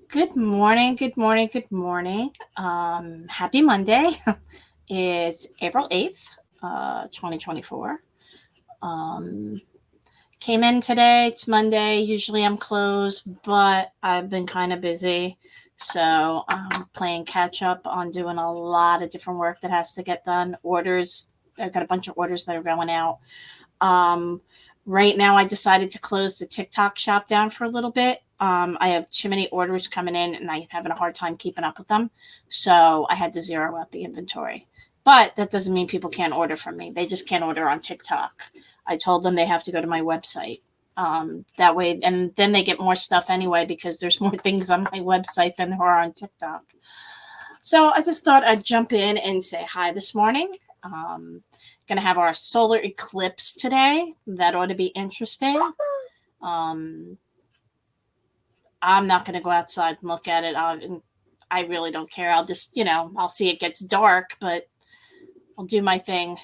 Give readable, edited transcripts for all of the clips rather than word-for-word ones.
Good morning, good morning, good morning. Happy Monday. It's April 8th, 2024. Um, Came in today. It's Monday. Usually I'm closed, but I've been kind of busy. So I'm playing catch up on doing a lot of different work that has to get done. Orders. I've got a bunch of orders that are going out. Um, right now, I decided to close the TikTok shop down for a little bit. I have too many orders coming in and I'm having a hard time keeping up with them. So I had to zero out the inventory. But that doesn't mean people can't order from me. They just can't order on TikTok. I told them they have to go to my website. That way, and then they get more stuff anyway because there's more things on my website than there are on TikTok. So I just thought I'd jump in and say hi this morning. Gonna have our solar eclipse today. That ought to be interesting. Um, I'm not gonna go outside and look at it. I really don't care. I'll just, I'll see it gets dark, but I'll do my thing.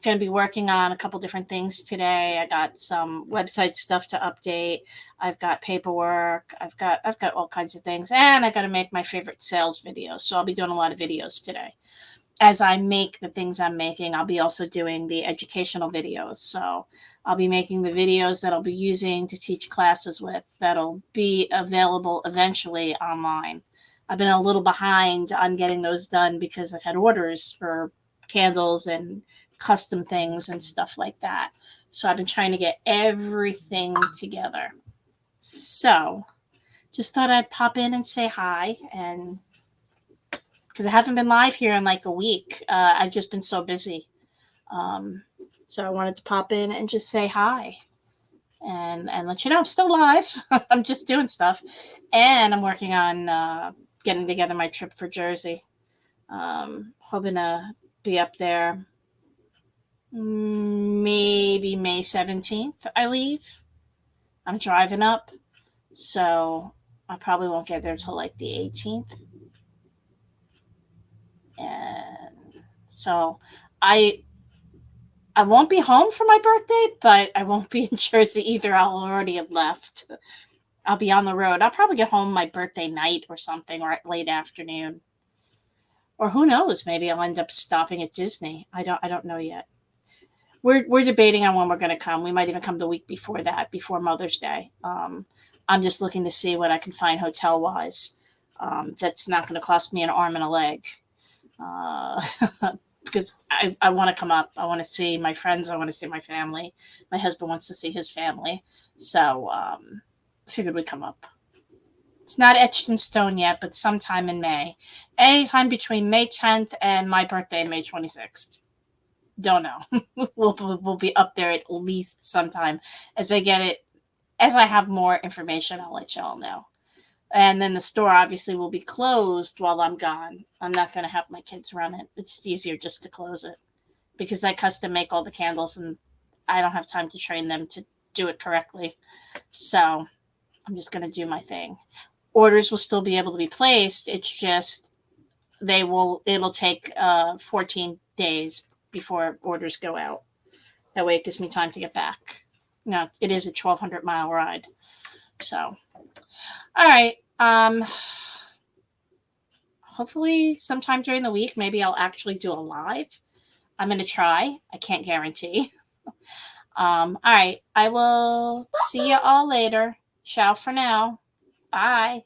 Going to be working on a couple different things today. I got some website stuff to update. I've got paperwork. I've got all kinds of things, and I got to make my favorite sales videos. So I'll be doing a lot of videos today. As I make the things I'm making, I'll be also doing the educational videos. So I'll be making the videos that I'll be using to teach classes with that'll be available eventually online. I've been a little behind on getting those done because I've had orders for candles and custom things and stuff like that. So I've been trying to get everything together. So just thought I'd pop in and say hi, and because I haven't been live here in like a week. I've just been so busy. Um, so I wanted to pop in and just say hi and let you know I'm still live. I'm just doing stuff, and I'm working on getting together my trip for Jersey. Hoping to be up there maybe May 17th. I leave. I'm driving up, so I probably won't get there till like the 18th. And so I I won't be home for my birthday, but I won't be in Jersey either. I'll already have left. I'll be on the road. I'll probably get home my birthday night or something, or late afternoon. Or who knows? Maybe I'll end up stopping at Disney. I don't know yet. We're debating on when we're going to come. We might even come the week before that, before Mother's Day. I'm just looking to see what I can find hotel wise. That's not going to cost me an arm and a leg. Uh, because I want to come up. I want to see my friends. I want to see my family. My husband wants to see his family. So figured we'd come up. It's not etched in stone yet, but sometime in May. Anytime between May 10th and my birthday, May 26th. Don't know. We'll be up there at least sometime. As I get it, as I have more information, I'll let y'all know. And then the store obviously will be closed while I'm gone. I'm not going to have my kids run it. It's easier just to close it because I custom make all the candles and I don't have time to train them to do it correctly. So I'm just going to do my thing. Orders will still be able to be placed. It's just it'll take 14 days before orders go out. That way it gives me time to get back. No, it is a 1,200-mile ride. So, all right. Hopefully sometime during the week, maybe I'll actually do a live. I'm going to try. I can't guarantee. All right. I will see you all later. Ciao for now. Bye.